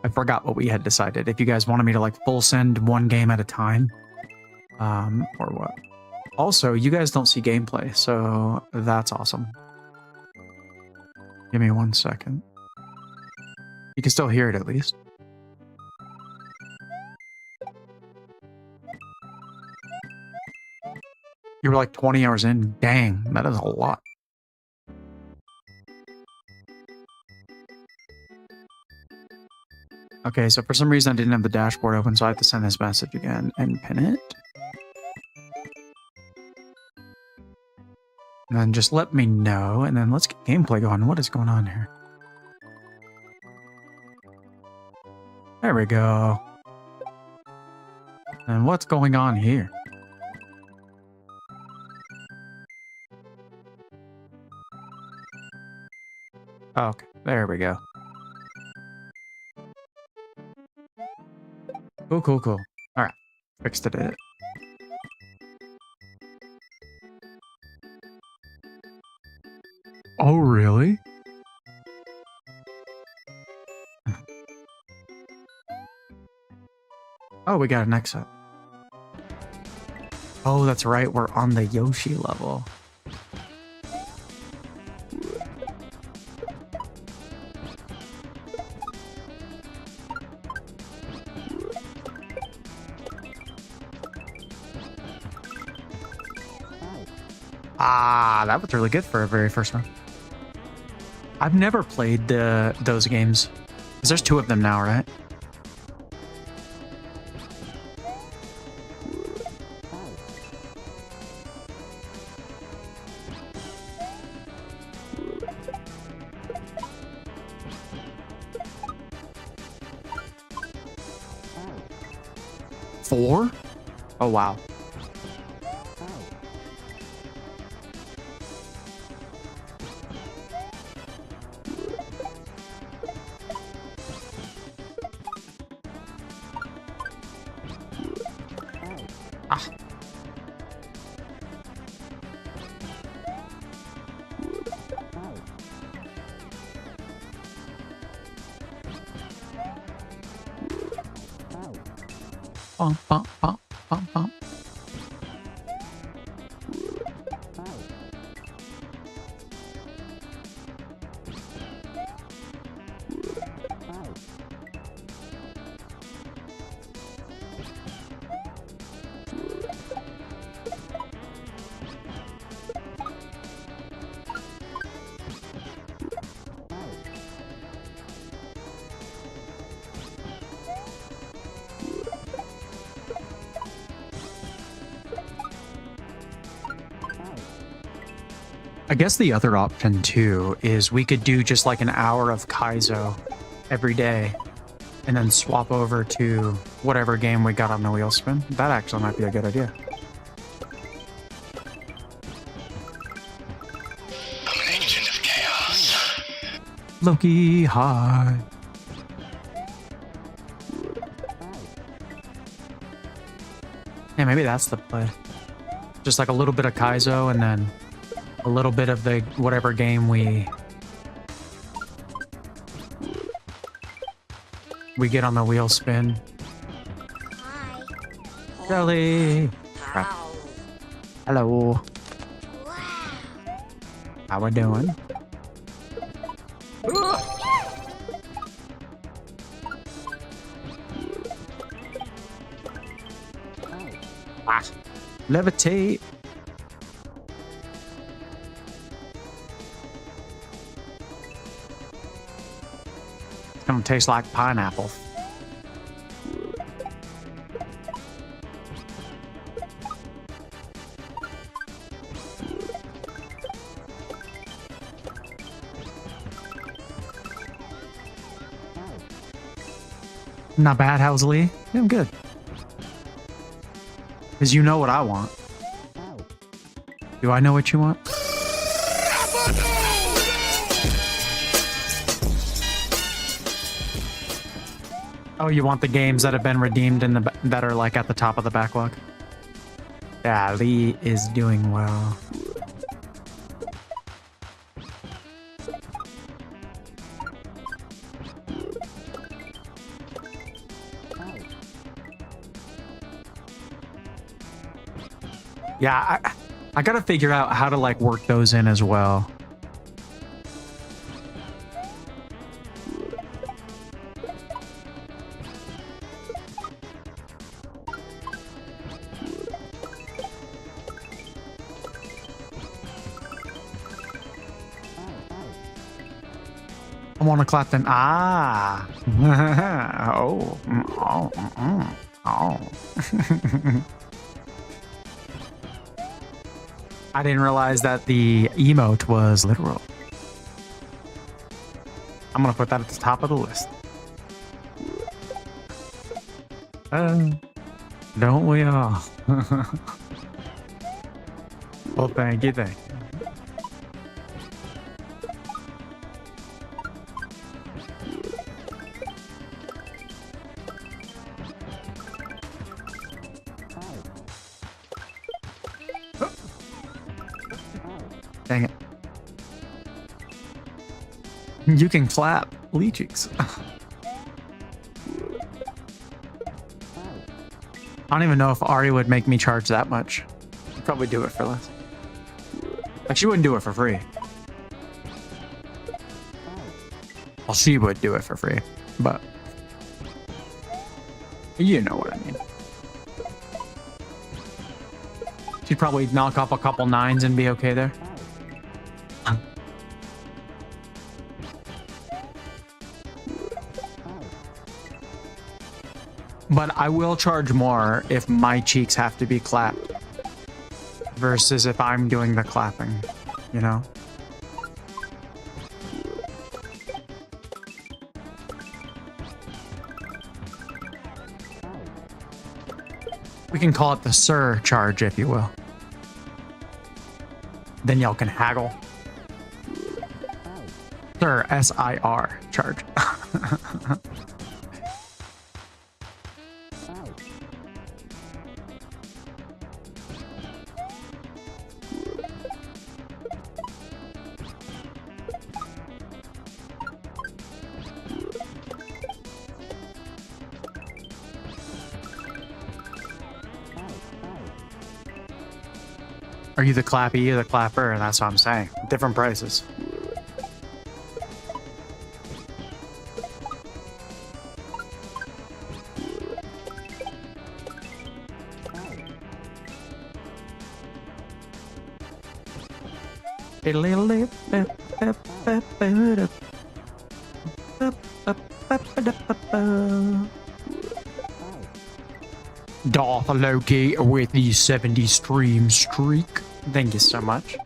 I forgot what we had decided. If you guys wanted me to like full send one game at a time, or what. Also, you guys don't see gameplay, so that's awesome. Give me 1 second. You can still hear it at least. You were like 20 hours in. Dang, that is a lot. Okay, so for some reason I didn't have the dashboard open, so I have to send this message again and pin it. And then just let me know, and then let's get gameplay going. What is going on here? There we go. And what's going on here? Okay, there we go. Cool, cool, cool. Alright, fixed it. Oh, really? Oh, we got an exit. Oh, that's right, we're on the Yoshi level. Ah, that was really good for a very first one. I've never played those games. Because there's 2 of them now, right? Four? Oh, wow. Bump, bump, bump, bump, bump. I guess the other option too is we could do just like an hour of Kaizo every day and then swap over to whatever game we got on the wheel spin. That actually might be a good idea. I'm an agent of chaos. Loki, hi. Yeah, maybe that's the play. Just like a little bit of Kaizo and then a little bit of the whatever game we get on the wheel spin. Hi. Jelly. Crap. Ow. Hello. Wow. How we doing? Ah, levitate. It's gonna taste like pineapple. Not bad, Housley. Yeah, I'm good. Because you know what I want. Do I know what you want? Oh, you want the games that have been redeemed in the that are like at the top of the backlog? Yeah, Lee is doing well. Yeah, I gotta figure out how to like work those in as well. I want to clap them. Ah. Oh. Oh. Oh. I didn't realize that the emote was literal. I'm gonna put that at the top of the list. Don't we all? Well, thank you, thank you. Dang it. You can clap Leechix. I don't even know if Ari would make me charge that much. I'd probably do it for less. Like, she wouldn't do it for free. Well, she would do it for free, but you know what I mean. She'd probably knock off a couple nines and be okay there. But I will charge more if my cheeks have to be clapped versus if I'm doing the clapping, you know? We can call it the Sir charge, if you will. Then y'all can haggle. Sir, S-I-R, charge. Are you the clappy, you the clapper? That's what I'm saying. Different prices. Darth Loki with the 70 stream streak. Thank you so much.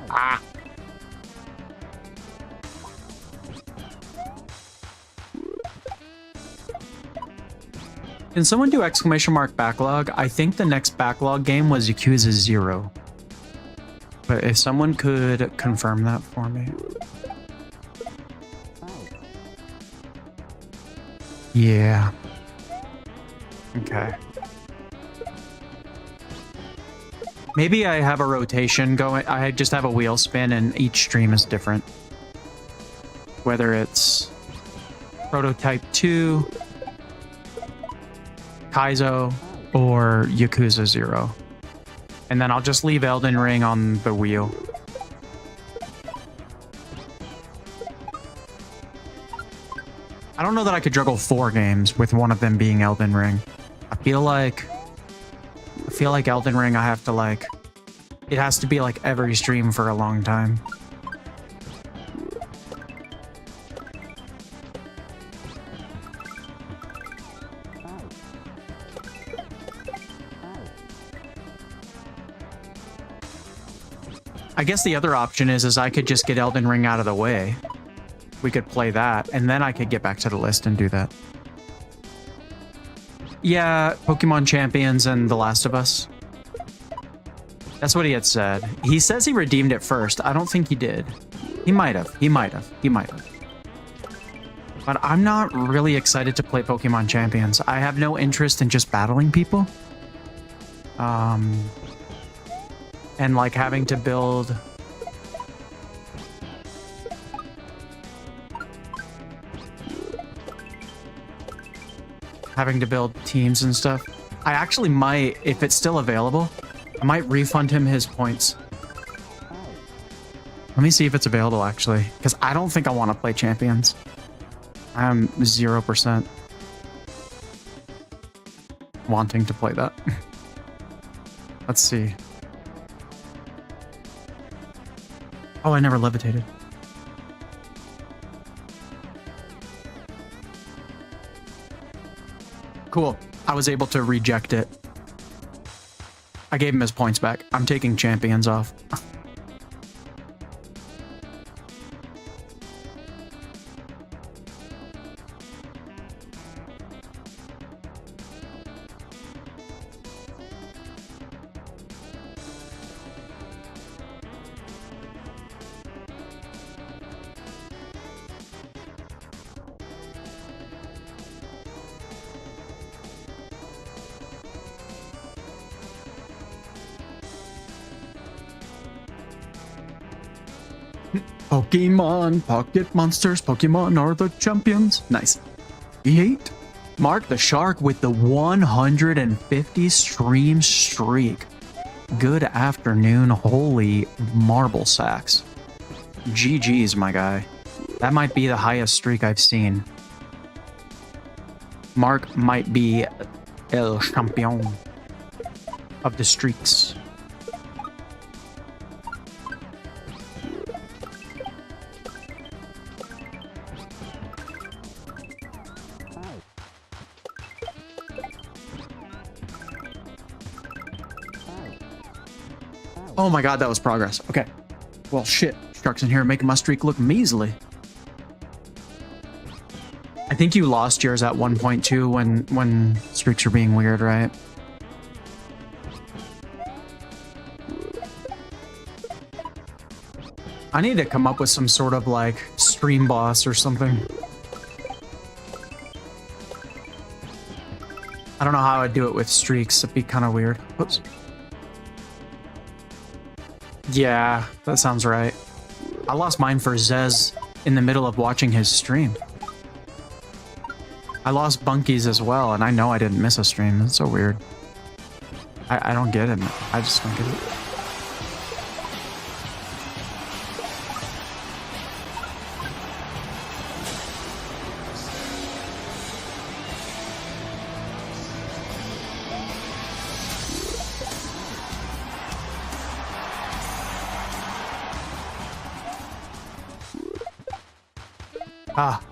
Ah. Can someone do exclamation mark backlog? I think the next backlog game was Yakuza 0. But if someone could confirm that for me. Yeah. Okay. Maybe I have a rotation going. I just have a wheel spin and each stream is different. Whether it's Prototype 2, Kaizo, or Yakuza 0. And then I'll just leave Elden Ring on the wheel. I don't know that I could juggle 4 games with one of them being Elden Ring. I feel like Elden Ring I have to like, it has to be like every stream for a long time. I guess the other option is I could just get Elden Ring out of the way. We could play that, and then I could get back to the list and do that. Yeah, Pokemon Champions and The Last of Us. That's what he had said. He says he redeemed it first. I don't think he did. He might have. He might have. He might have. But I'm not really excited to play Pokemon Champions. I have no interest in just battling people. And like having to build having to build teams and stuff. I actually might, if it's still available, I might refund him his points. Let me see if it's available, actually, because I don't think I want to play Champions. I'm 0% wanting to play that. Let's see. Oh, I never levitated. Cool. I was able to reject it. I gave him his points back. I'm taking Champions off. Pokemon, Pocket Monsters, Pokemon are the champions. Nice. E8. Mark the Shark with the 150 stream streak. Good afternoon, holy marble sacks. GG's, my guy. That might be the highest streak I've seen. Mark might be El Champion of the streaks. Oh my god, that was progress. Okay. Well, shit. Shark's in here making my streak look measly. I think you lost yours at 1.2 when streaks are being weird, right? I need to come up with some sort of like stream boss or something. I don't know how I'd do it with streaks. It'd be kind of weird. Whoops. Yeah, that sounds right. I lost mine for Zez in the middle of watching his stream. I lost Bunky's as well, and I know I didn't miss a stream. That's so weird. I don't get it. I just don't get it. Ah.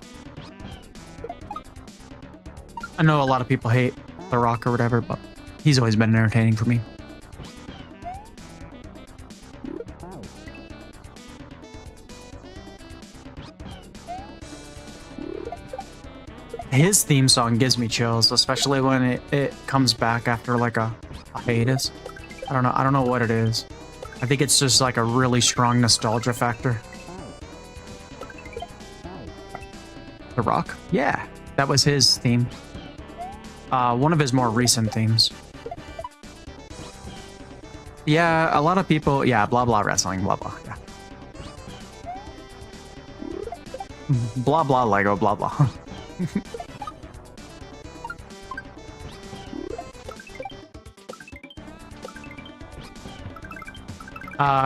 I know a lot of people hate The Rock or whatever, but he's always been entertaining for me. His theme song gives me chills, especially when it comes back after like a hiatus. I don't know what it is. I think it's just like a really strong nostalgia factor. The Rock? Yeah, that was his theme. One of his more recent themes. Yeah, a lot of people, yeah, blah blah wrestling, blah blah, yeah. Blah blah Lego, blah blah.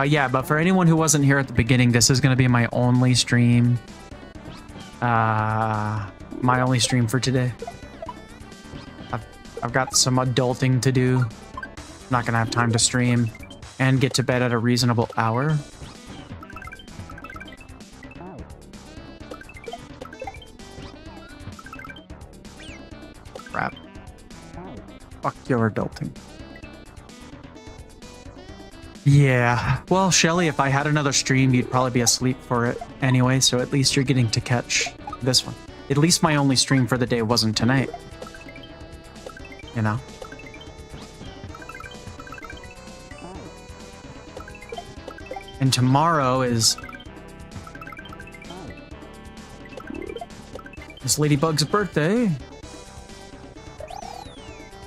Yeah, but for anyone who wasn't here at the beginning, this is going to be my only stream. My only stream for today. I've got some adulting to do. I'm not gonna have time to stream and get to bed at a reasonable hour. Crap. Fuck your adulting. Yeah. Well, Shelly, if I had another stream, you'd probably be asleep for it anyway, so at least you're getting to catch this one. At least my only stream for the day wasn't tonight. You know? And tomorrow is Ladybug's birthday.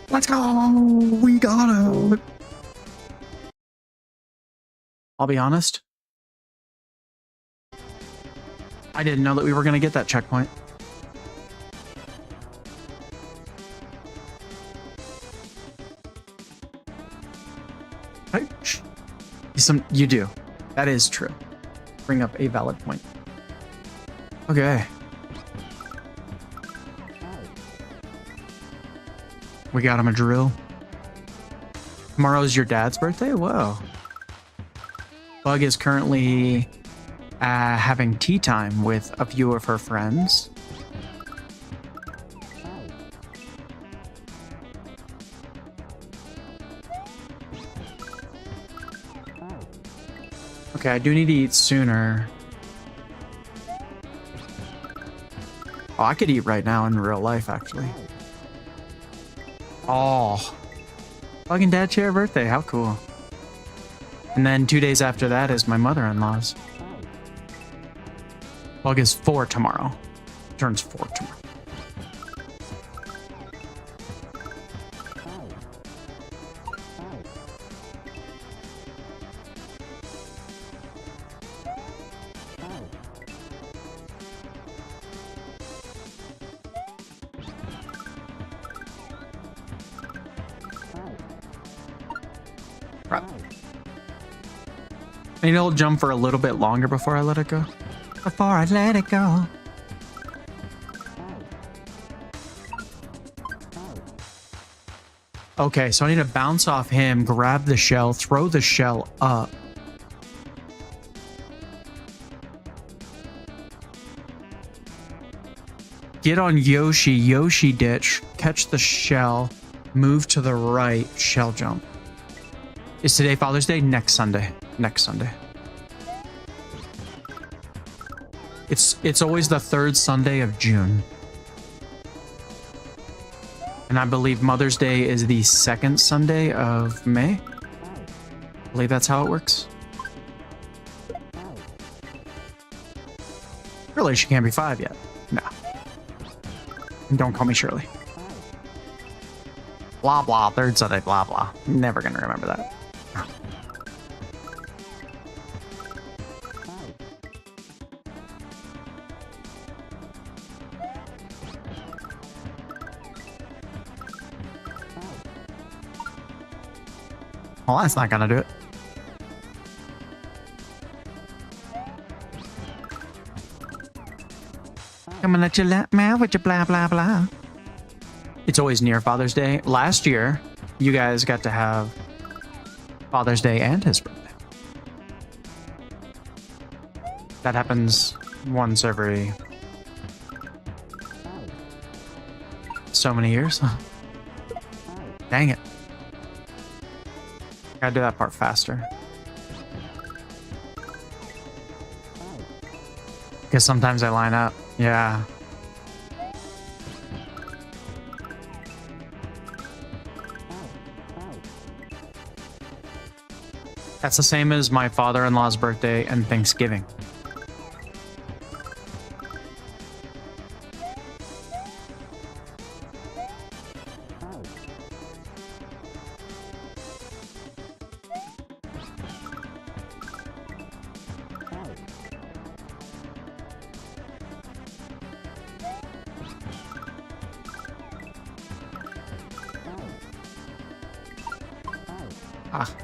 Let's go! We got it! I'll be honest. I didn't know that we were going to get that checkpoint. Hey, you do. That is true. Bring up a valid point. Okay. We got him a drill. Tomorrow's your dad's birthday? Whoa. Bug is currently having tea time with a few of her friends. Okay, I do need to eat sooner. Oh, I could eat right now in real life, actually. Oh. Fucking dad share birthday, how cool. And then 2 days after that is my mother-in-law's. Bug is 4 tomorrow. Turns 4 tomorrow. And it'll jump for a little bit longer before I let it go. Before I let it go. Okay, so I need to bounce off him, grab the shell, throw the shell up. Get on Yoshi, Yoshi ditch, catch the shell, move to the right, shell jump. Is today Father's Day? Next Sunday. Next Sunday. It's always the 3rd Sunday of June. And I believe Mother's Day is the 2nd Sunday of May. I believe that's how it works. Really, she can't be 5 yet. No. And don't call me Shirley. Blah, blah, 3rd Sunday, blah, blah. Never gonna remember that. Well, that's not gonna do it. Coming at your lap, man, with your blah, blah, blah. It's always near Father's Day. Last year, you guys got to have Father's Day and his birthday. That happens once every so many years. Dang it. Gotta do that part faster. Because sometimes I line up. Yeah. That's the same as my father-in-law's birthday and Thanksgiving. Ah.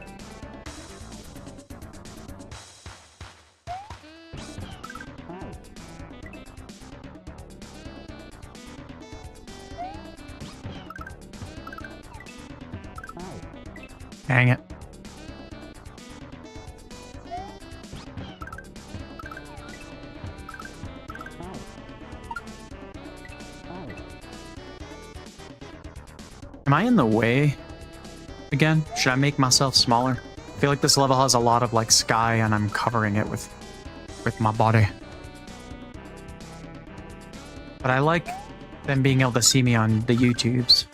Dang it. Am I in the way again? Should I make myself smaller? I feel like this level has a lot of like sky and I'm covering it with my body. But I like them being able to see me on the YouTubes.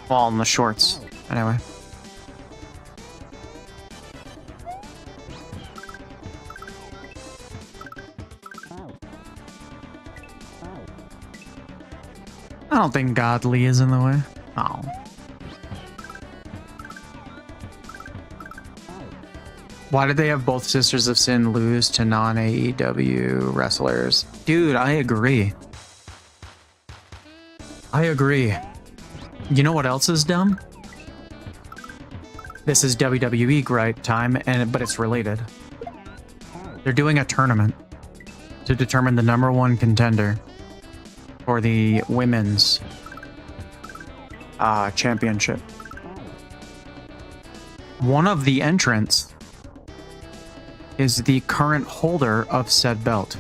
Well, on the shorts, anyway. I don't think Godly is in the way. Oh. Why did they have both Sisters of Sin lose to non-AEW wrestlers? Dude, I agree. I agree. You know what else is dumb? This is WWE gripe time, but it's related. They're doing a tournament to determine the #1 contender for the women's championship. One of the entrants is the current holder of said belt.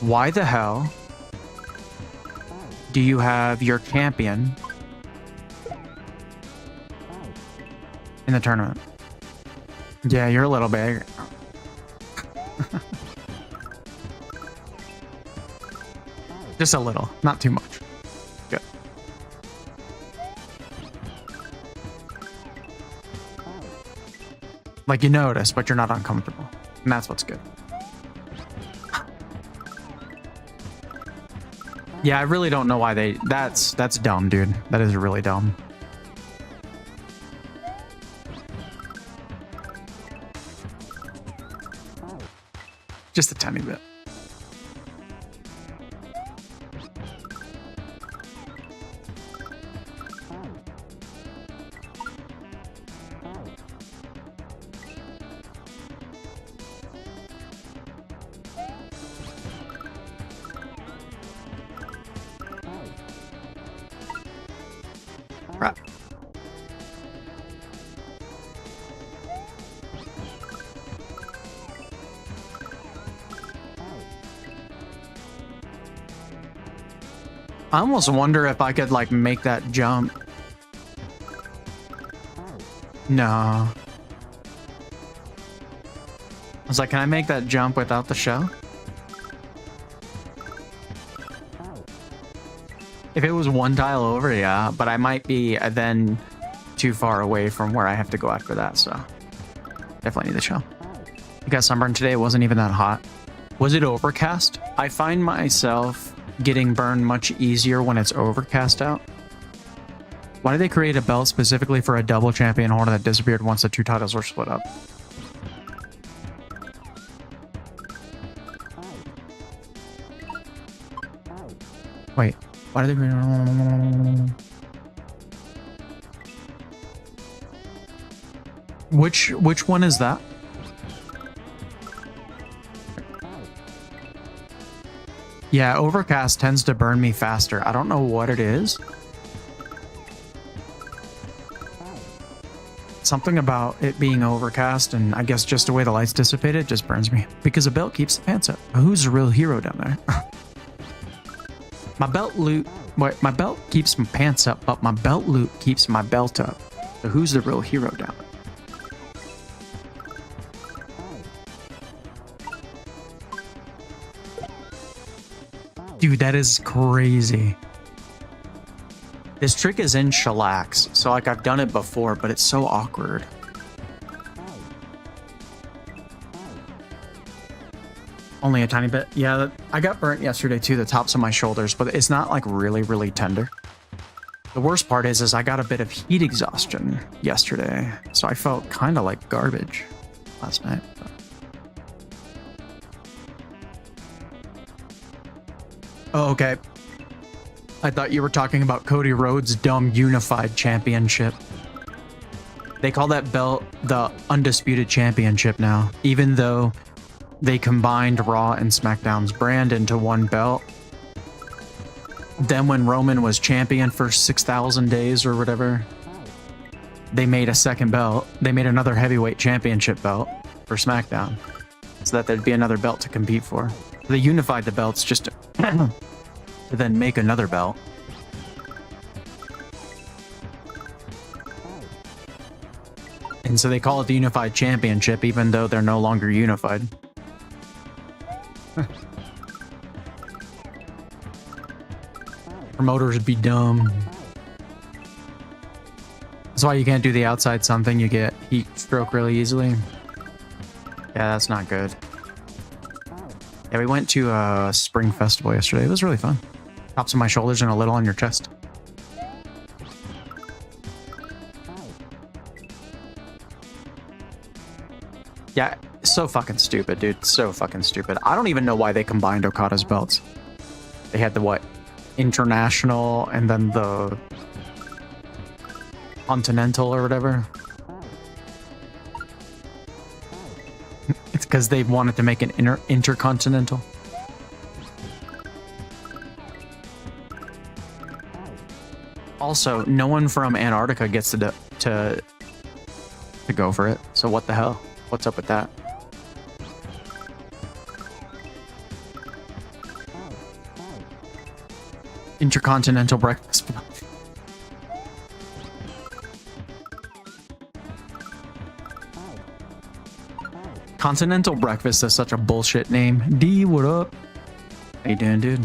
Why the hell do you have your champion in the tournament? Yeah, you're a little big. Just a little, not too much. Good. Like you notice, but you're not uncomfortable. And that's what's good. Yeah, I really don't know why that's dumb, dude. That is really dumb. Just a tiny bit. Right. I almost wonder if I could like make that jump. No. I was like, can I make that jump without the shell? If it was one tile over, yeah, but I might be then too far away from where I have to go after that, so definitely need the shell. You got sunburned today, it wasn't even that hot. Was it overcast? I find myself getting burned much easier when it's overcast out. Why did they create a belt specifically for a double champion holder that disappeared once the 2 titles were split up? Wait, why did they create... Which one is that? Yeah, overcast tends to burn me faster. I don't know what it is. Something about it being overcast and I guess just the way the lights dissipated just burns me. Because the belt keeps the pants up. Who's the real hero down there? My belt loot... Wait, my belt keeps my pants up, but my belt loot keeps my belt up. So who's the real hero down there? Dude, that is crazy. This trick is in shellacs, so like I've done it before, but it's so awkward. Only a tiny bit. Yeah, I got burnt yesterday too, the tops of my shoulders, but it's not like really, really tender. The worst part is I got a bit of heat exhaustion yesterday, so I felt kind of like garbage last night. Oh, okay. I thought you were talking about Cody Rhodes' dumb unified championship. They call that belt the Undisputed Championship now, even though they combined Raw and SmackDown's brand into one belt. Then when Roman was champion for 6,000 days or whatever, they made a second belt. They made another heavyweight championship belt for SmackDown so that there'd be another belt to compete for. They unified the belts just to then make another belt. And so they call it the Unified Championship even though they're no longer unified. Promoters be dumb. That's why you can't do the outside something. You get heat stroke really easily. Yeah, that's not good. Yeah, we went to a spring festival yesterday. It was really fun. Tops of my shoulders and a little on your chest. Yeah, so fucking stupid, dude. So fucking stupid. I don't even know why they combined Okada's belts. They had the what? international and then the continental or whatever. It's because they wanted to make an intercontinental. Also, no one from Antarctica gets to go for it. So what the hell? What's up with that? Intercontinental breakfast. Continental breakfast is such a bullshit name. D, what up? How you doing, dude?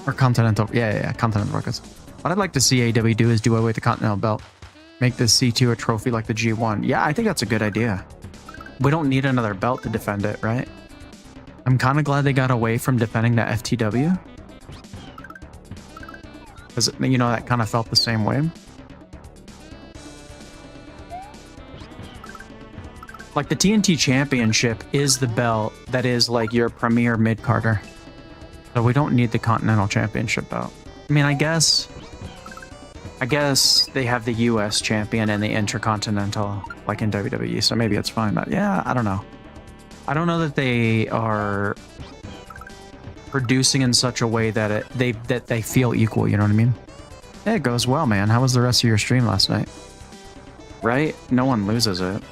Or continental, yeah, continental breakfast. What I'd like to see AW do is do away with the continental belt. Make the C2 a trophy like the G1. Yeah, I think that's a good idea. We don't need another belt to defend it, right? I'm kind of glad they got away from defending the FTW. Because, you know, that kind of felt the same way. Like, the TNT Championship is the belt that is, like, your premier mid-carder. So we don't need the Continental Championship belt. I mean, I guess they have the US Champion and the Intercontinental, like in WWE, so maybe it's fine. But yeah, I don't know. I don't know that they are producing in such a way that they feel equal, you know what I mean? Yeah, it goes well, man. How was the rest of your stream last night? Right? No one loses it.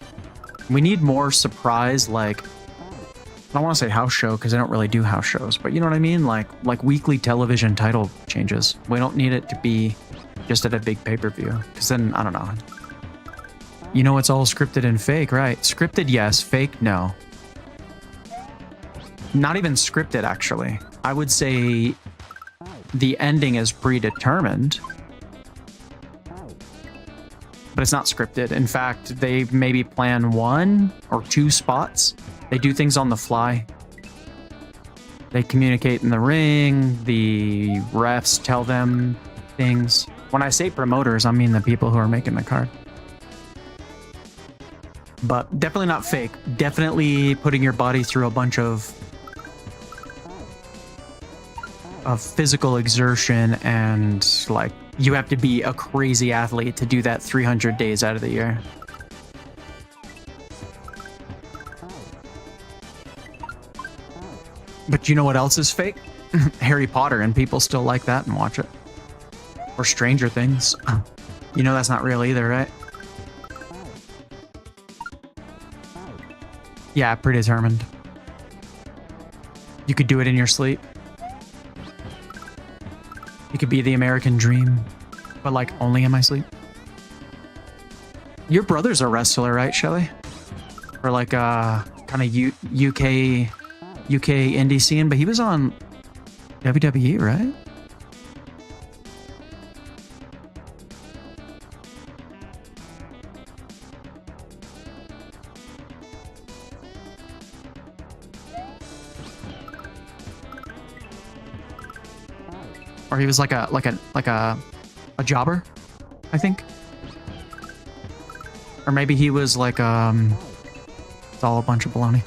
We need more surprise, like, I don't want to say house show because I don't really do house shows, but you know what I mean? Like weekly television title changes. We don't need it to be just at a big pay-per-view, because then, I don't know. You know, it's all scripted and fake, right? Scripted, yes. Fake, no. Not even scripted, actually. I would say the ending is predetermined, but it's not scripted. In fact, they maybe plan 1 or 2 spots. They do things on the fly. They communicate in the ring. The refs tell them things. When I say promoters, I mean the people who are making the card. But definitely not fake. Definitely putting your body through a bunch of physical exertion, and like you have to be a crazy athlete to do that 300 days out of the year. But you know what else is fake? Harry Potter, and people still like that and watch it. Or Stranger Things. You know that's not real either, right? Yeah, predetermined. You could do it in your sleep. You could be the American dream, but like only in my sleep. Your brother's a wrestler, right, Shelly? Or like kind of UK indie scene, but he was on WWE, right? Or he was like a jobber, I think. Or maybe he was like it's all a bunch of baloney.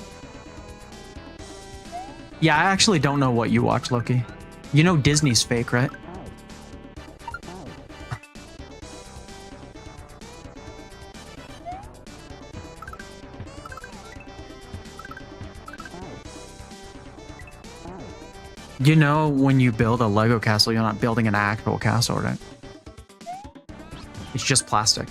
Yeah, I actually don't know what you watch, Loki. You know Disney's fake, right? You know, when you build a Lego castle, you're not building an actual castle, right? It's just plastic.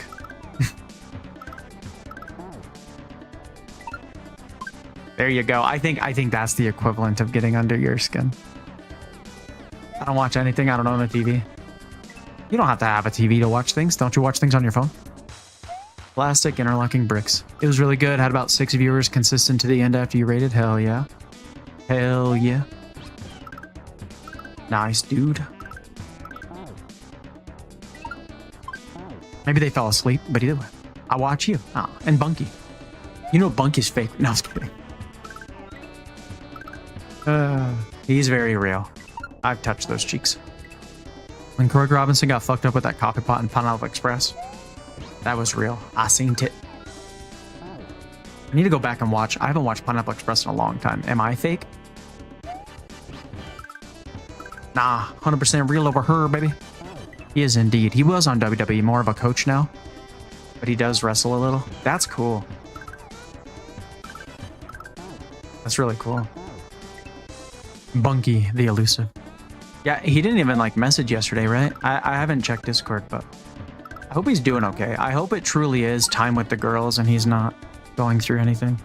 There you go. I think that's the equivalent of getting under your skin. I don't watch anything. I don't own a TV. You don't have to have a TV to watch things. Don't you watch things on your phone? Plastic interlocking bricks. It was really good. Had about 6 viewers, consistent to the end after you rated. Hell yeah. Hell yeah. Nice, dude. Maybe they fell asleep, but either way. I watch you. Oh, and Bunky. You know Bunky's fake. No, I was kidding. He's very real. I've touched those cheeks. When Craig Robinson got fucked up with that coffee pot in Pineapple Express, that was real. I seen it. I need to go back and watch. I haven't watched Pineapple Express in a long time. Am I fake? Nah, 100% real over her, baby. He is indeed. He was on WWE, more of a coach now. But he does wrestle a little. That's cool. That's really cool. Bunky the Elusive. Yeah, he didn't even like message yesterday, right? I haven't checked Discord, but I hope he's doing okay. I hope it truly is time with the girls and he's not going through anything.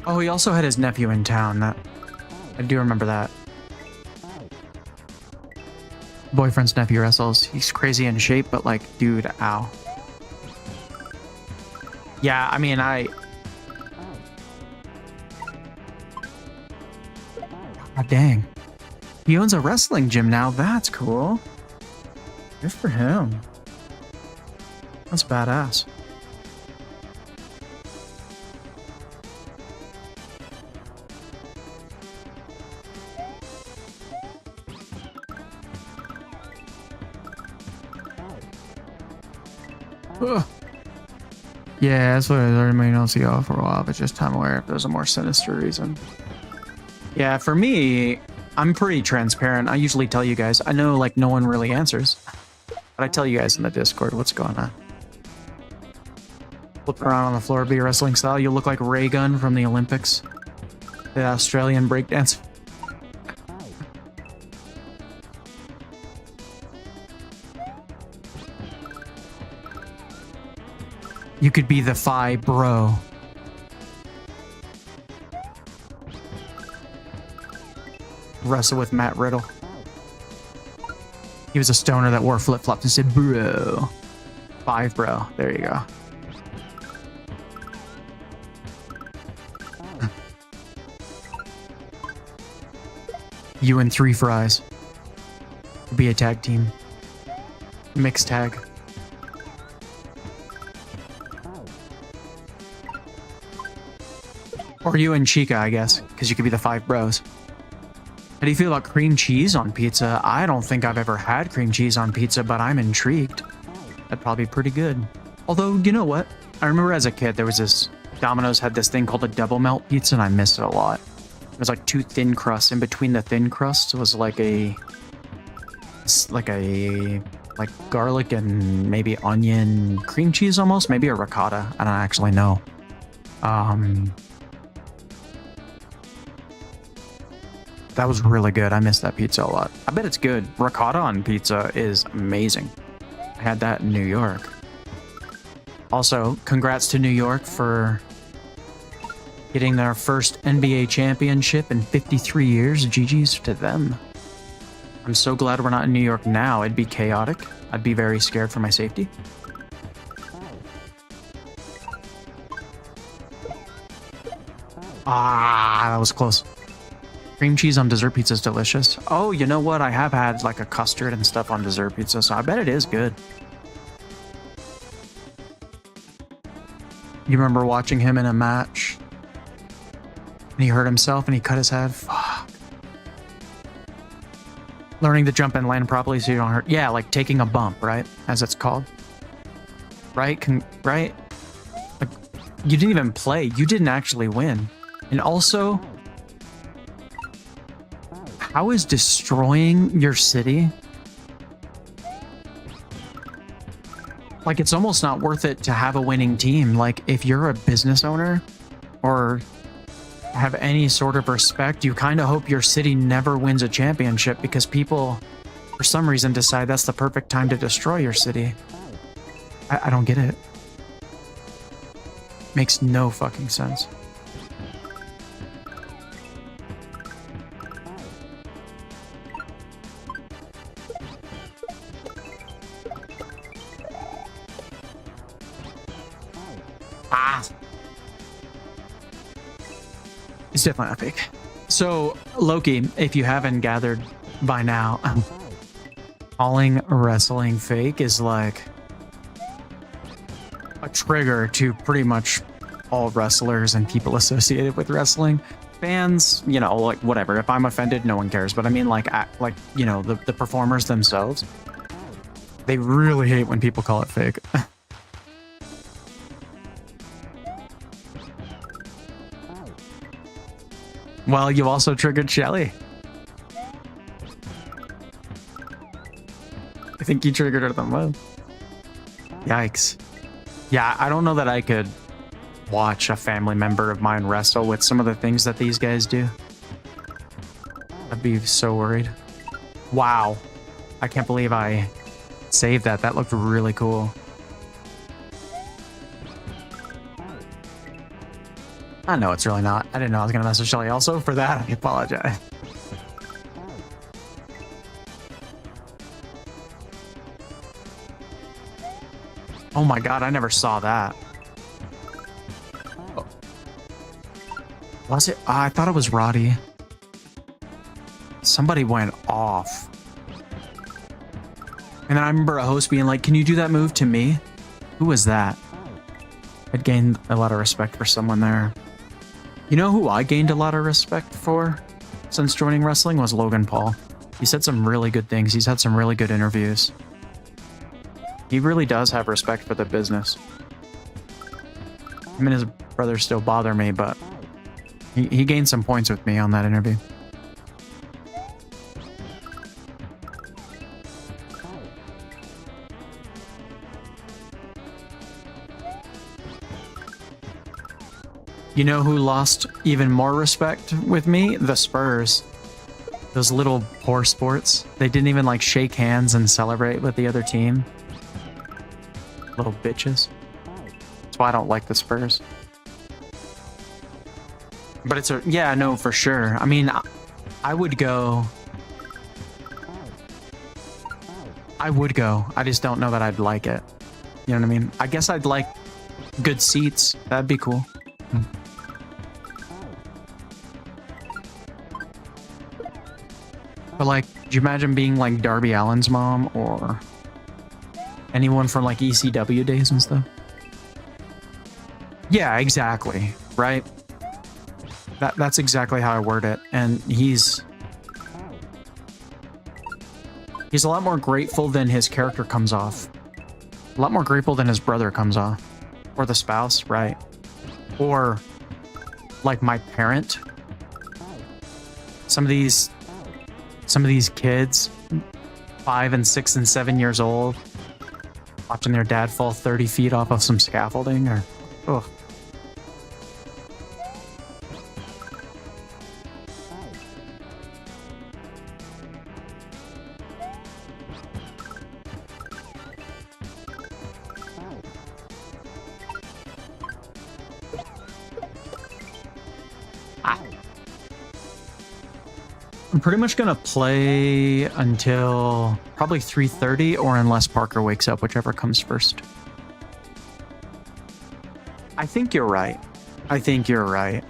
Oh, he also had his nephew in town. That I do remember that. Boyfriend's nephew wrestles. He's crazy in shape, but like, dude, ow. Yeah, I mean, God dang. He owns a wrestling gym now. That's cool. Good for him. That's badass. Ugh. Yeah, that's what I remain LCO for a while, but just time aware if there's a more sinister reason. Yeah, for me, I'm pretty transparent. I usually tell you guys. I know like no one really answers, but I tell you guys in the Discord what's going on. Flip around on the floor, be wrestling style. You'll look like Ray Gun from the Olympics. The Australian breakdance. You could be the Phi Bro. Wrestle with Matt Riddle. He was a stoner that wore flip-flops and said, bro. 5 bro. There you go. You and 3 fries. Be a tag team. Mixed tag. Or you and Chica, I guess, because you could be the 5 bros. How do you feel about cream cheese on pizza? I don't think I've ever had cream cheese on pizza, but I'm intrigued. That'd probably be pretty good. Although, you know what? I remember as a kid, there was this... Domino's had this thing called a double melt pizza, and I missed it a lot. It was like 2 thin crusts. In between the thin crusts was like a... Like garlic and maybe onion cream cheese almost? Maybe a ricotta. I don't actually know. That was really good. I missed that pizza a lot. I bet it's good. Ricotta on pizza is amazing. I had that in New York. Also, congrats to New York for getting their first NBA championship in 53 years. GG's to them. I'm so glad we're not in New York now. It'd be chaotic. I'd be very scared for my safety. Ah, that was close. Cream cheese on dessert pizza is delicious. Oh, you know what? I have had like a custard and stuff on dessert pizza, so I bet it is good. You remember watching him in a match? And he hurt himself and he cut his head? Fuck. Learning to jump and land properly so you don't hurt. Yeah, like taking a bump, right? As it's called. Right? Right? Like, you didn't even play. You didn't actually win. And also... How is destroying your city? Like, it's almost not worth it to have a winning team. Like, if you're a business owner or have any sort of respect, you kind of hope your city never wins a championship because people, for some reason, decide that's the perfect time to destroy your city. I don't get it. Makes no fucking sense. It's definitely epic. So, Loki, if you haven't gathered by now, calling wrestling fake is like a trigger to pretty much all wrestlers and people associated with wrestling. Fans, you know, like whatever. If I'm offended, no one cares. But I mean, like you know, the performers themselves, they really hate when people call it fake. Well, you also triggered Shelly. I think you triggered her the most. Yikes. Yeah, I don't know that I could watch a family member of mine wrestle with some of the things that these guys do. I'd be so worried. Wow. I can't believe I saved that. That looked really cool. I know it's really not. I didn't know I was going to mess with Shelly. Also, for that, I apologize. Oh my god, I never saw that. Oh. Was it? I thought it was Roddy. Somebody went off. And then I remember a host being like, can you do that move to me? Who was that? I'd gained a lot of respect for someone there. You know who I gained a lot of respect for since joining wrestling was Logan Paul. He said some really good things. He's had some really good interviews. He really does have respect for the business. Him and his brother still bother me, but he gained some points with me on that interview. You know who lost even more respect with me? The Spurs. Those little poor sports. They didn't even like shake hands and celebrate with the other team. Little bitches. That's why I don't like the Spurs. But it's a, yeah, no, for sure. I mean, I would go. I would go. I just don't know that I'd like it. You know what I mean? I guess I'd like good seats. That'd be cool. But like, could you imagine being like Darby Allin's mom or anyone from like ECW days and stuff? Yeah, exactly. Right? That's exactly how I word it. And he's a lot more grateful than his character comes off. A lot more grateful than his brother comes off. Or the spouse, right? Or like my parent. Some of these kids, 5 and 6 and 7 years old, watching their dad fall 30 feet off of some scaffolding, or ugh. I'm pretty much gonna play until probably 3:30, or unless Parker wakes up, whichever comes first. I think you're right. I think you're right.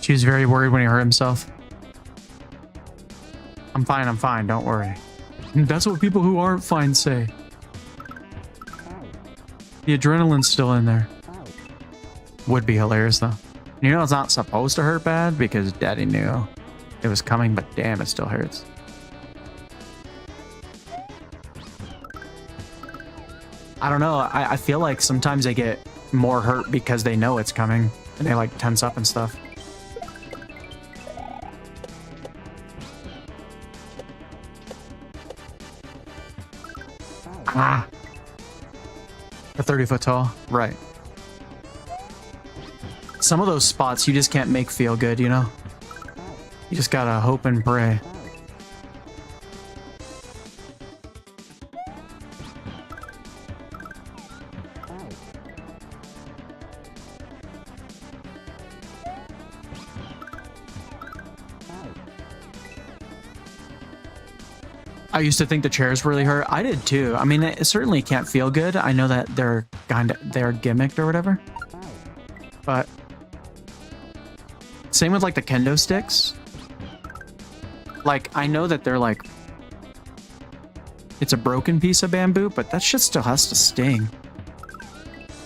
She was very worried when he hurt himself. I'm fine, don't worry. That's what people who aren't fine say. The adrenaline's still in there. Would be hilarious though. You know it's not supposed to hurt bad because Daddy knew it was coming, but damn, it still hurts. I don't know. I feel like sometimes they get more hurt because they know it's coming and they like tense up and stuff. Ah. A 30-foot tall. Right. Some of those spots you just can't make feel good, you know? You just gotta hope and pray. I used to think the chairs really hurt. I did too. I mean, it certainly can't feel good. I know that they're gimmicked or whatever. But same with like the kendo sticks. Like, I know that they're like, it's a broken piece of bamboo, but that shit still has to sting.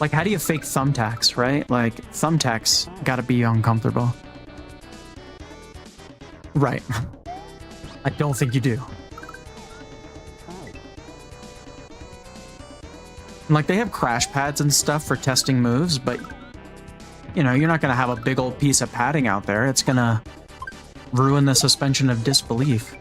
Like, how do you fake thumbtacks, right? Like, thumbtacks gotta be uncomfortable. Right. I don't think you do. And like, they have crash pads and stuff for testing moves, but you know, you're not gonna have a big old piece of padding out there. It's gonna ruin the suspension of disbelief.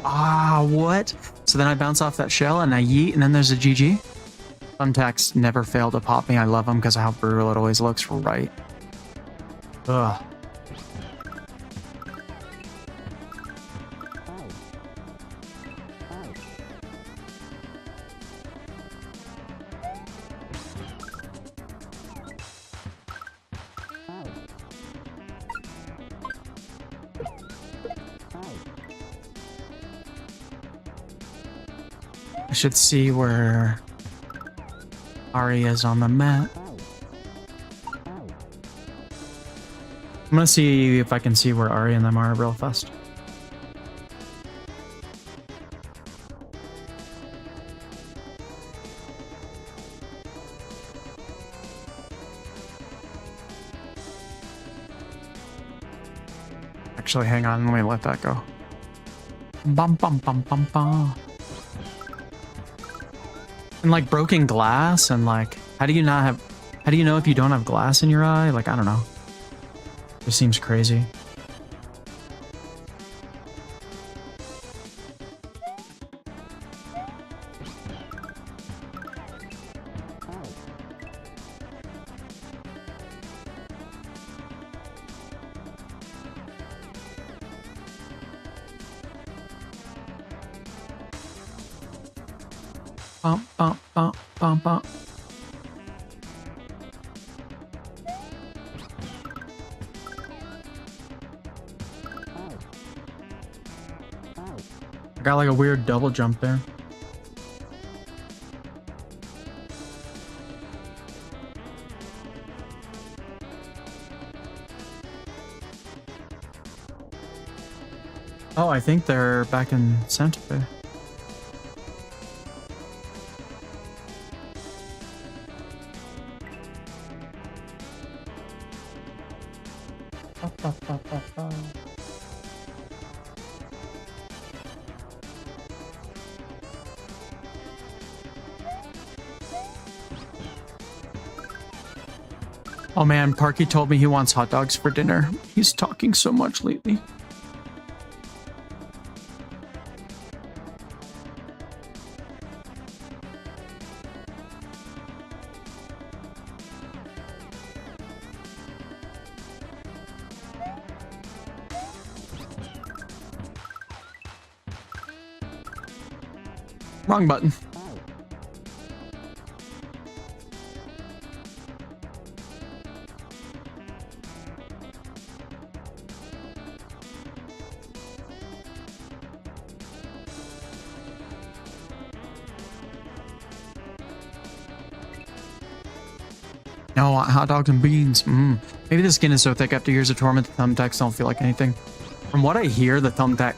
Ah, what? So then I bounce off that shell and I yeet, and then there's a GG. Thumbtacks never fail to pop me. I love them because of how brutal it always looks. Right. Ugh. I should see where Ari is on the map. I'm gonna see if I can see where Ari and them are real fast. Actually, hang on, let me let that go. Bum bum bum bum bum. And like broken glass, and like, how do you know if you don't have glass in your eye? Like, I don't know. It seems crazy. Bump, bump, bump, bump, bump. I got like a weird double jump there. Oh, I think they're back in Santa Fe. Oh man, Parky told me he wants hot dogs for dinner. He's talking so much lately. Wrong button. No, hot dogs and beans. Maybe the skin is so thick after years of torment, the thumbtacks don't feel like anything. From what I hear, the thumbtacks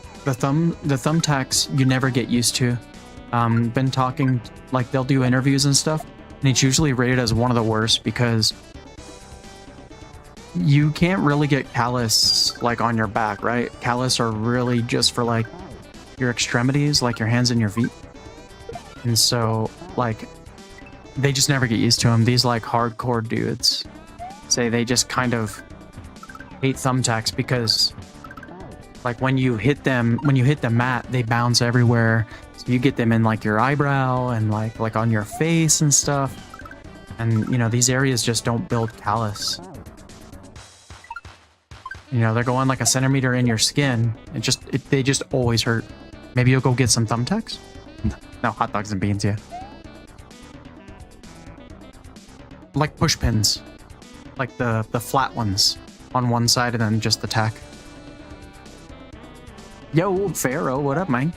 you never get used to. Been talking, like they'll do interviews and stuff, and it's usually rated as one of the worst because you can't really get callus like on your back, right? Callus are really just for like your extremities, like your hands and your feet. And so like they just never get used to them. These like hardcore dudes say they just kind of hate thumbtacks because like when you hit the mat, they bounce everywhere. So you get them in like your eyebrow and like on your face and stuff. And you know, these areas just don't build callus. You know, they're going like a centimeter in your skin. They just always hurt. Maybe you'll go get some thumbtacks? No, hot dogs and beans, yeah. Like push pins. Like the flat ones on one side and then just the tack. Yo, Pharaoh, what up, man?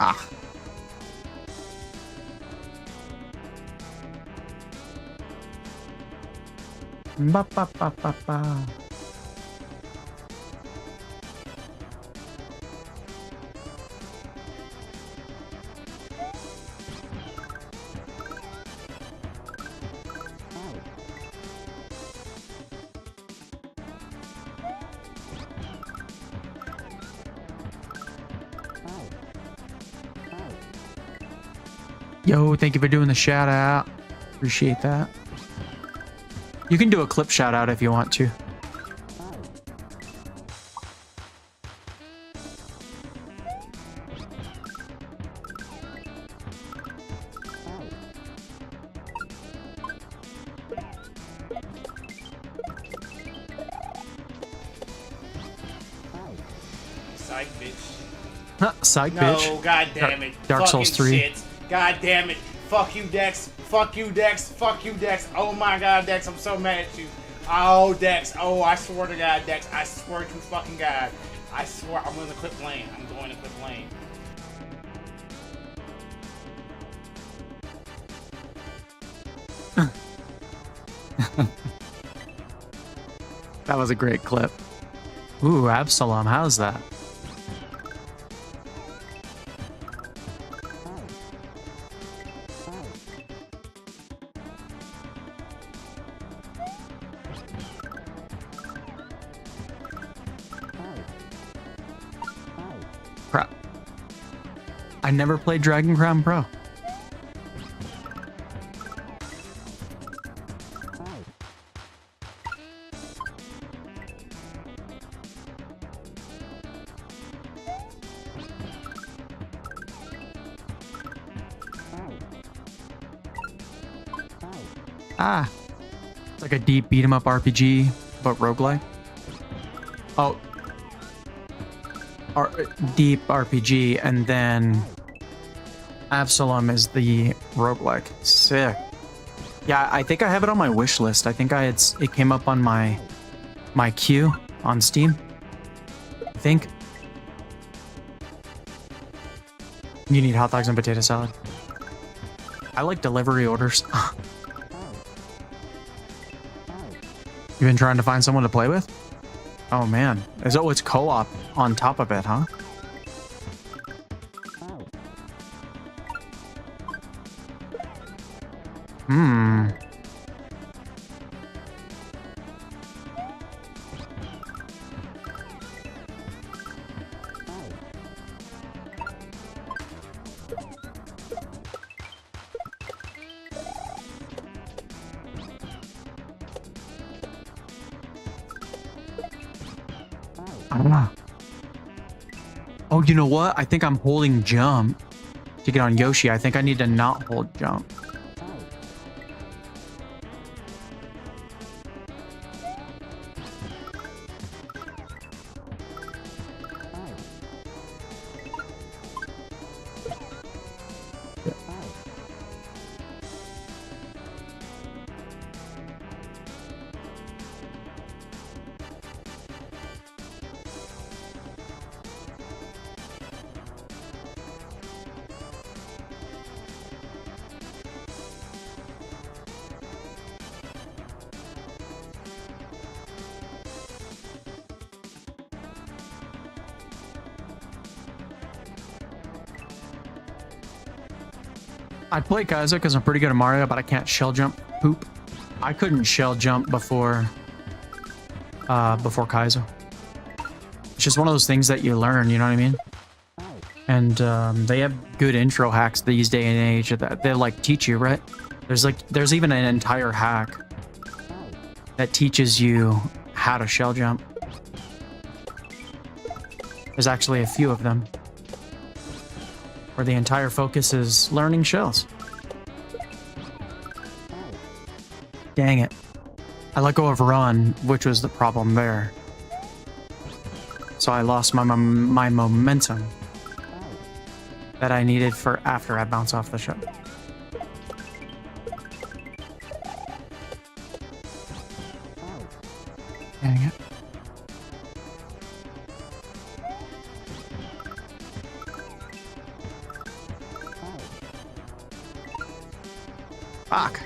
Ah. Ba ba ba ba ba. Yo, thank you for doing the shout out. Appreciate that. You can do a clip shout out if you want to. Psych, bitch. Huh, psych, No, bitch. god damn it. Dark Souls 3. Shit. God damn it. Fuck you, Dex. Fuck you, Dex. Fuck you, Dex. Oh my god, Dex, I'm so mad at you. Oh, Dex. Oh, I swear to God, Dex. I swear to fucking God. I swear I'm going to quit playing. I'm going to quit playing. That was a great clip. Ooh, Absalom, how's that? Crap. I never played Dragon Crown Pro. Ah, it's like a deep beat 'em up RPG, but roguelike. Oh, deep RPG, and then Absalom is the roguelike. Sick. Yeah, I think I have it on my wish list. I think it came up on my queue on Steam. I think. You need hot dogs and potato salad. I like delivery orders. You've been trying to find someone to play with? Oh man. It's co-op on top of it, huh? Hmm. Ah. Oh, you know what? I think I'm holding jump to get on Yoshi. I think I need to not hold jump. I'd play Kaizo because I'm pretty good at Mario, but I can't shell jump. Poop. I couldn't shell jump before Kaizo. It's just one of those things that you learn, you know what I mean? And they have good intro hacks these day and age that they like teach you, right? There's even an entire hack that teaches you how to shell jump. There's actually a few of them where the entire focus is learning shells. Dang it. I let go of run, which was the problem there. So I lost my momentum. that I needed for after I bounce off the ship. Dang it. Fuck.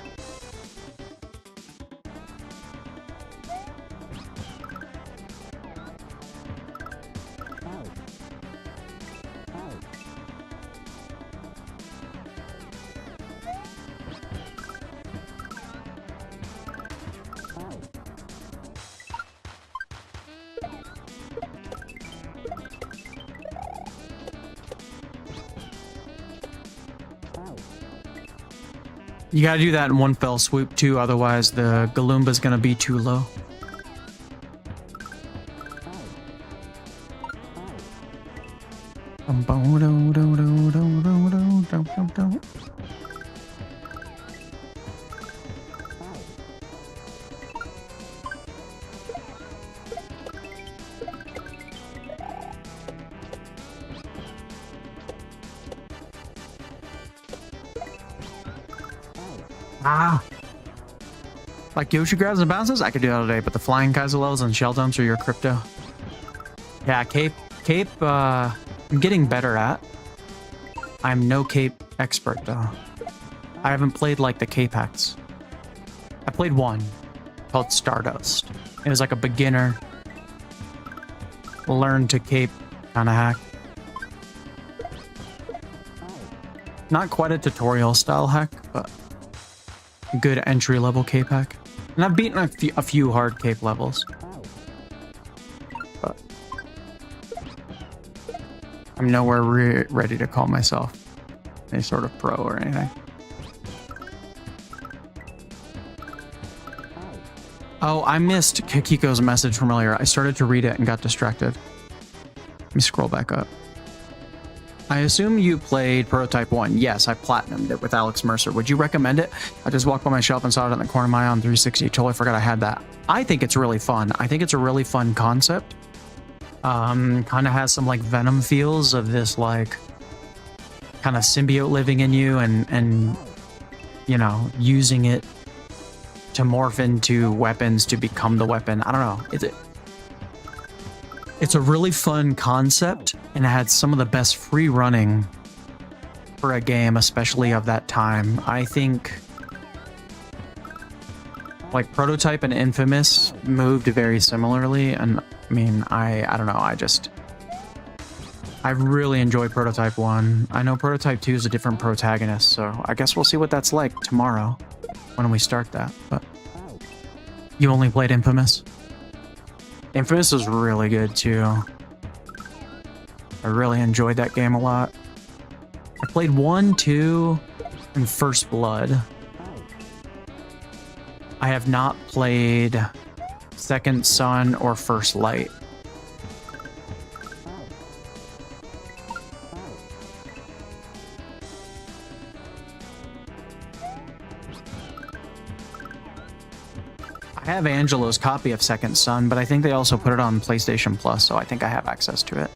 You gotta do that in one fell swoop too, otherwise the Galumba's gonna be too low. Ah! Like Yoshi grabs and bounces? I could do that all day, but the flying Kaizo levels and shell dumps are your crypto. Yeah, Cape, I'm getting better at. I'm no Cape expert, though. I haven't played, like, the Cape hacks. I played one called Stardust. It was like a beginner learn to Cape kind of hack. Not quite a tutorial style hack, but good entry level Cape hack. And I've beaten a few hard Cape levels. But I'm nowhere ready to call myself any sort of pro or anything. Oh, I missed Kikiko's message from earlier. I started to read it and got distracted. Let me scroll back up. I assume you played Prototype 1. Yes, I platinumed it with Alex Mercer. Would you recommend it? I just walked by my shelf and saw it in the corner of my eye on 360. Totally forgot I had that. I think it's really fun. I think it's a really fun concept. Kind of has some like Venom feels of this like kind of symbiote living in you and you know, using it to morph into weapons to become the weapon. I don't know. It's a really fun concept, and it had some of the best free running for a game, especially of that time. I think like Prototype and Infamous moved very similarly, and I mean, I don't know, I really enjoyed Prototype 1. I know Prototype 2 is a different protagonist, so I guess we'll see what that's like tomorrow when we start that. But you only played Infamous? Infamous was really good too. I really enjoyed that game a lot. I played 1, 2, and First Blood. I have not played Second Son or First Light. I have Angelo's copy of Second Son, but I think they also put it on PlayStation Plus, so I think I have access to it.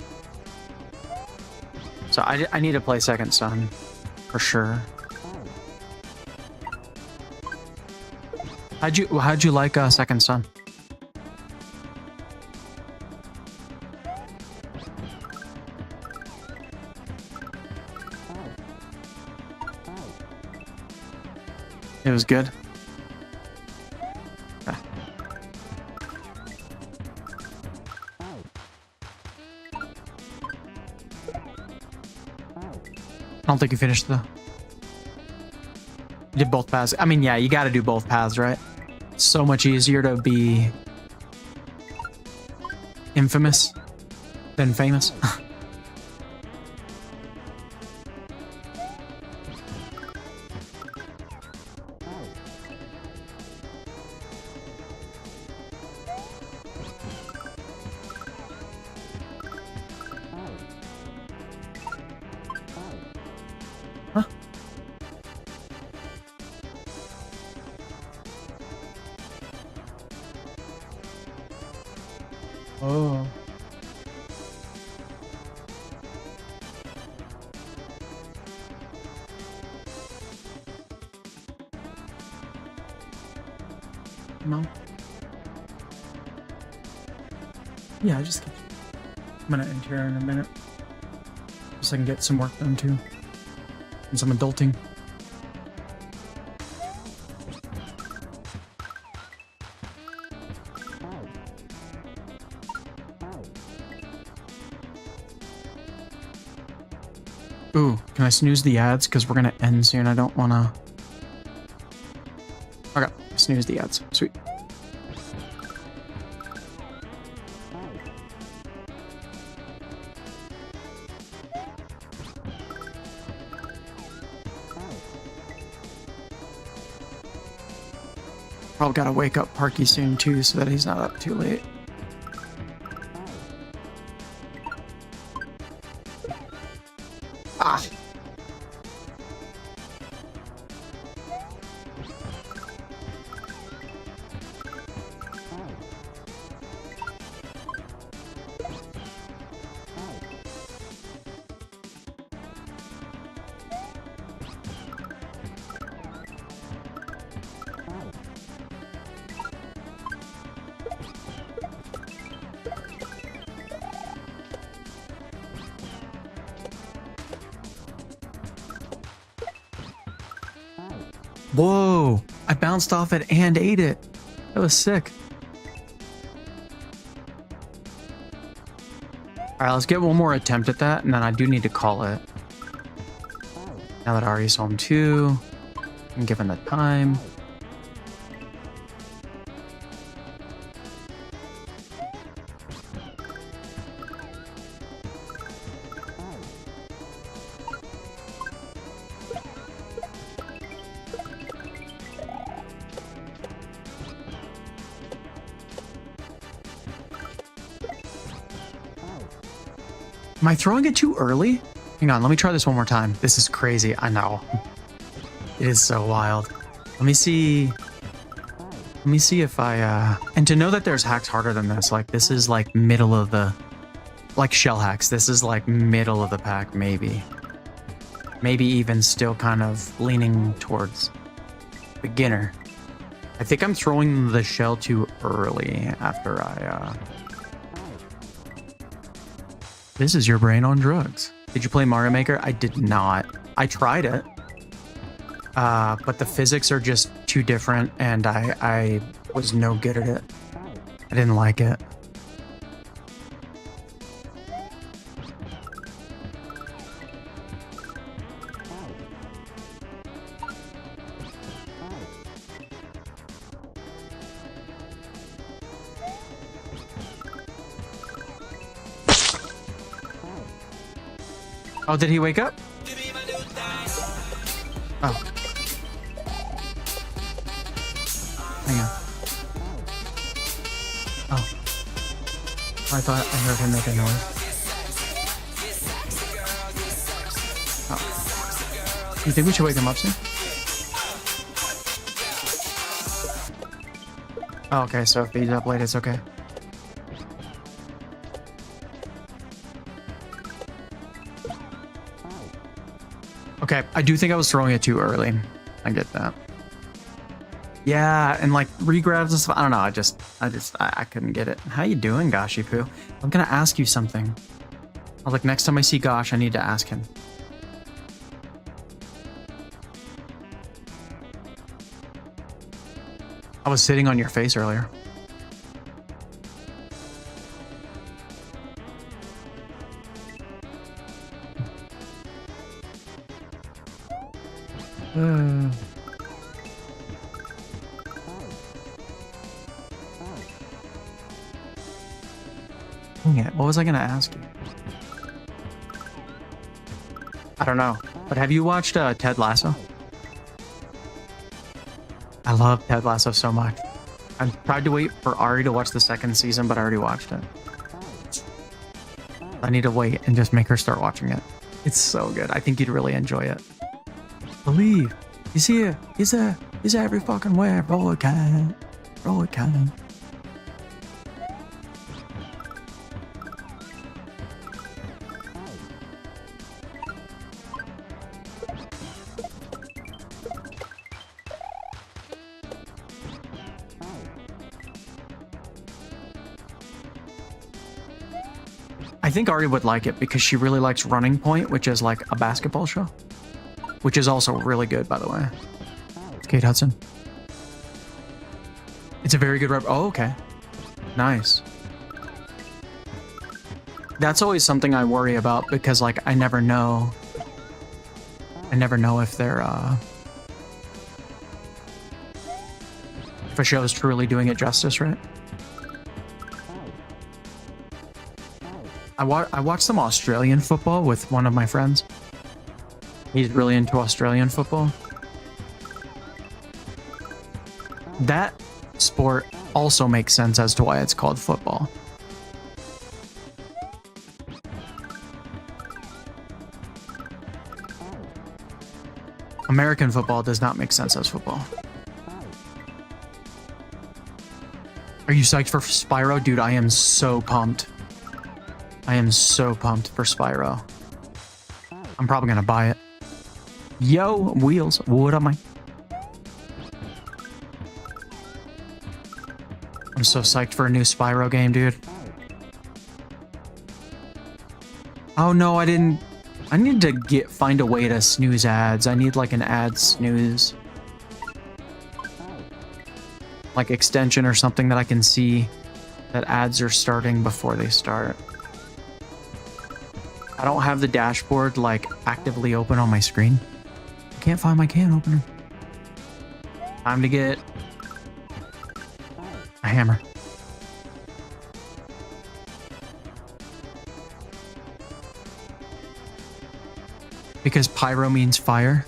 So I need to play Second Son, for sure. How'd you like Second Son? It was good. I don't think you finished the... You did both paths. I mean, yeah, you gotta do both paths, right? It's so much easier to be infamous than famous. No. Yeah, I just keep. I'm gonna end here in a minute. Just so I can get some work done too. And some adulting. Ooh, can I snooze the ads? Because we're gonna end soon. I don't wanna. Okay, snooze the ads. Sweet. Probably gotta wake up Parky soon too, so that he's not up too late. Ah. Whoa! I bounced off it and ate it. That was sick. Alright, let's get one more attempt at that, and then I do need to call it. Now that Ari's home too, I'm given the time. Am I throwing it too early? Hang on, let me try this one more time. This is crazy, I know. It is so wild. Let me see if I, and to know that there's hacks harder than this, like this is like middle of the, like shell hacks. This is like middle of the pack, maybe. Maybe even still kind of leaning towards beginner. I think I'm throwing the shell too early after I, This is your brain on drugs. Did you play Mario Maker? I did not. I tried it. But the physics are just too different and I was no good at it. I didn't like it. Oh, did he wake up? Oh. Hang on. Oh. I thought I heard him make a noise. Oh. You think we should wake him up soon? Oh, okay, so if he's up late, it's okay. Okay, I do think I was throwing it too early. I get that. Yeah, and like regrabs and stuff. I don't know. I couldn't get it. How you doing, Gashi Poo? I'm gonna ask you something. I was like, next time I see Gosh, I need to ask him. I was sitting on your face earlier. Dang it, what was I gonna ask you? I don't know, but have you watched Ted Lasso? I love Ted Lasso so much. I tried to wait for Ari to watch the second season, but I already watched it. I need to wait and just make her start watching it. It's so good. I think you'd really enjoy it. Believe. He's here. He's there. He's every fucking where. Roll a can. Roll a can. I think Ari would like it because she really likes Running Point, which is like a basketball show, which is also really good, by the way. It's Kate Hudson. It's a very good rep. Oh, okay. Nice. That's always something I worry about because, like, I never know. I never know if they're, if a show is truly doing it justice, right? I watched some Australian football with one of my friends. He's really into Australian football. That sport also makes sense as to why it's called football. American football does not make sense as football. Are you psyched for Spyro? Dude, I am so pumped. I am so pumped for Spyro. I'm probably gonna buy it. Yo, Wheels, what am I? I'm so psyched for a new Spyro game, dude. Oh no, I didn't. I need to find a way to snooze ads. I need like an ad snooze. Like extension or something that I can see that ads are starting before they start. I don't have the dashboard like actively open on my screen. I can't find my can opener. Time to get a hammer. Because pyro means fire.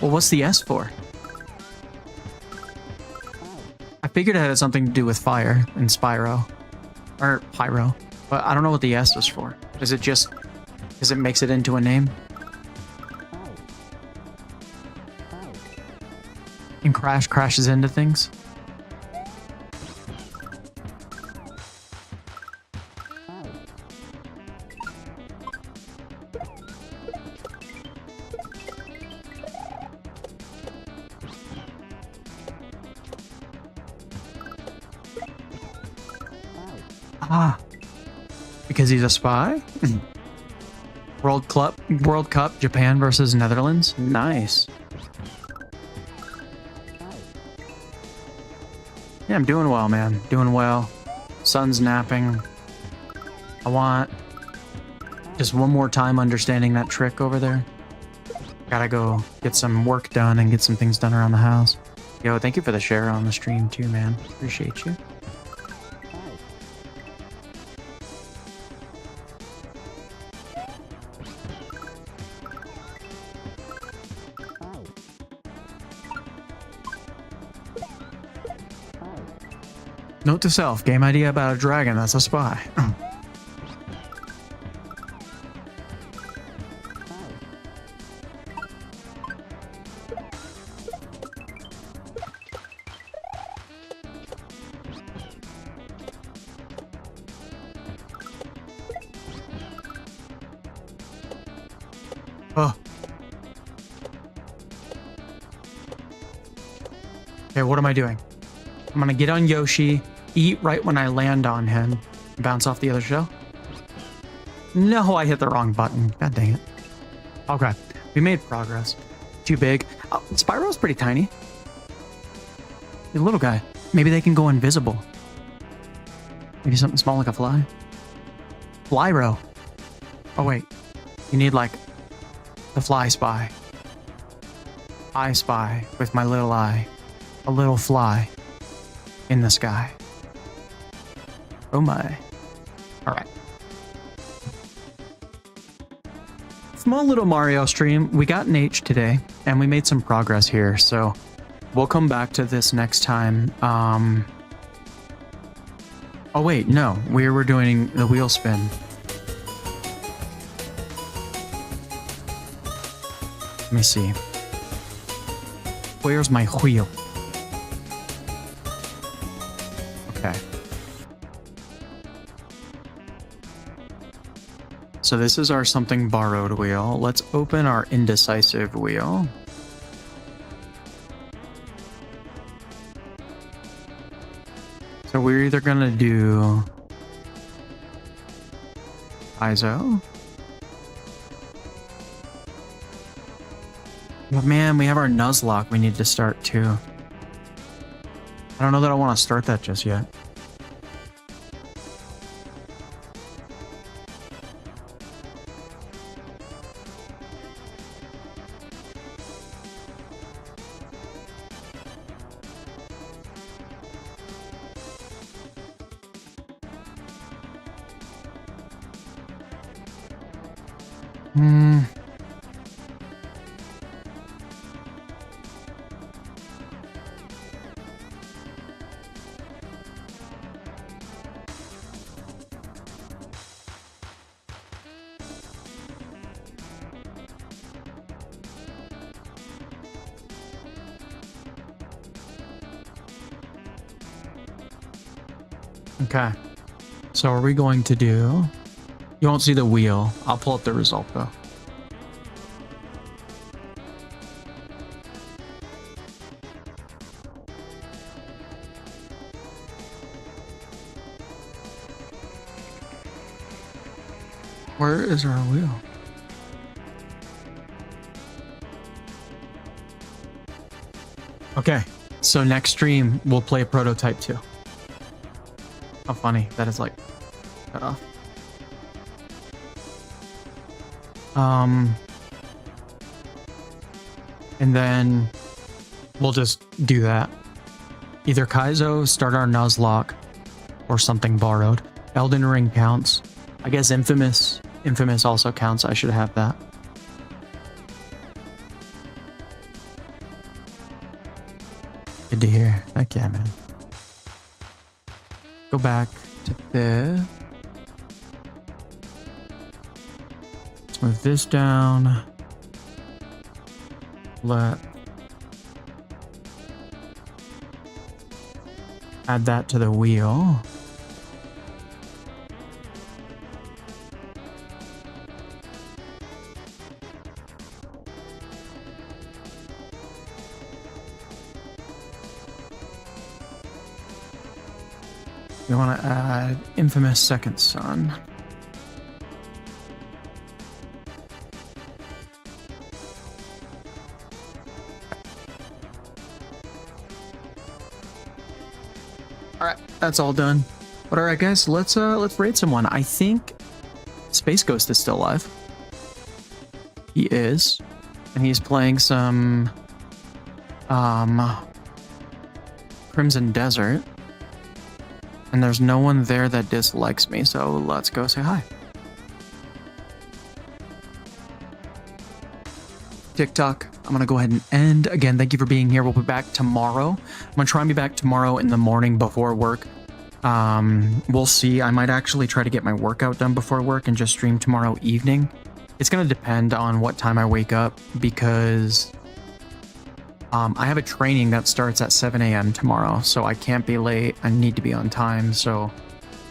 Well, what's the S for? I figured it had something to do with fire in Spyro. Or pyro. But I don't know what the S is for. Is it just because it makes it into a name? And Crash crashes into things? Ah. Because he's a spy? World Cup, Japan versus Netherlands. Nice. Yeah, I'm doing well, man. Doing well. Sun's napping. I want just one more time understanding that trick over there. Gotta go get some work done and get some things done around the house. Yo, thank you for the share on the stream too, man. Appreciate you. Note to self, game idea about a dragon that's a spy. Oh. Okay, what am I doing? I'm gonna get on Yoshi, eat right when I land on him, bounce off the other shell. No, I hit the wrong button. God dang it. Okay, we made progress. Too big. Oh, Spyro's pretty tiny. He's a little guy. Maybe they can go invisible. Maybe something small like a fly. Flyro. Oh wait, you need like the fly spy. I spy with my little eye. A little fly in the sky. Oh my. All right. Small little Mario stream. We got an H today and we made some progress here. So we'll come back to this next time. Oh wait, no, we were doing the wheel spin. Let me see. Where's my wheel? Okay. So this is our something borrowed wheel. Let's open our indecisive wheel. So we're either gonna do Kaizo. But man, we have our Nuzlocke we need to start too. I don't know that I want to start that just yet. Okay. So are we going to do... You won't see the wheel. I'll pull up the result though. Where is our wheel? Okay, so next stream we'll play Prototype 2. How funny that is, like, cut off. And then we'll just do that. Either Kaizo, start our Nuzlocke, or something borrowed. Elden Ring counts. I guess Infamous also counts. I should have that. Good to hear. Heck yeah, man. Go back to this. Let's move this down. Add that to the wheel. We want to add Infamous Second Son. All right, that's all done. But all right, guys, let's raid someone. I think Space Ghost is still alive. He is, and he's playing some Crimson Desert. And there's no one there that dislikes me, so let's go say hi. TikTok, I'm gonna go ahead and end. Again, thank you for being here. We'll be back tomorrow. I'm gonna try and be back tomorrow in the morning before work. We'll see. I might actually try to get my workout done before work and just stream tomorrow evening. It's gonna depend on what time I wake up because I have a training that starts at 7 a.m. tomorrow, so I can't be late. I need to be on time, so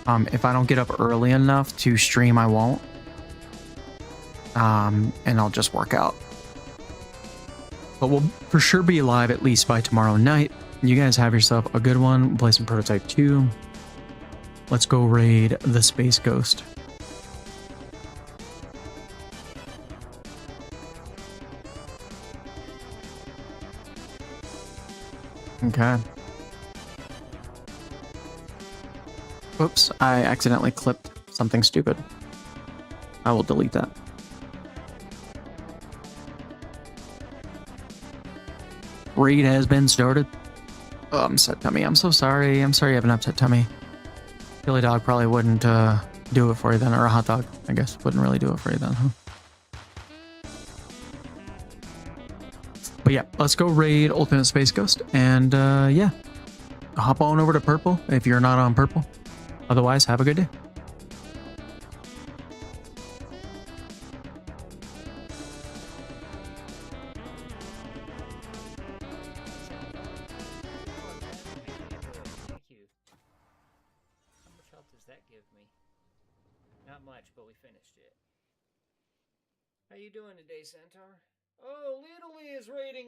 if I don't get up early enough to stream, I won't. And I'll just work out. But we'll for sure be live at least by tomorrow night. You guys have yourself a good one. We'll play some Prototype 2. Let's go raid the Space Ghost. Okay. Oops, I accidentally clipped something stupid. I will delete that. Raid has been started. Oh, I'm upset tummy. I'm so sorry. I'm sorry you have an upset tummy. Chili dog probably wouldn't do it for you then, or a hot dog, I guess, wouldn't really do it for you then, huh? But yeah, let's go raid Ultimate Space Ghost, and yeah, hop on over to Purple if you're not on Purple. Otherwise, have a good day. Thank you. How much help does that give me? Not much, but we finished it. How you doing today, Centaur? Oh, Little is raiding us.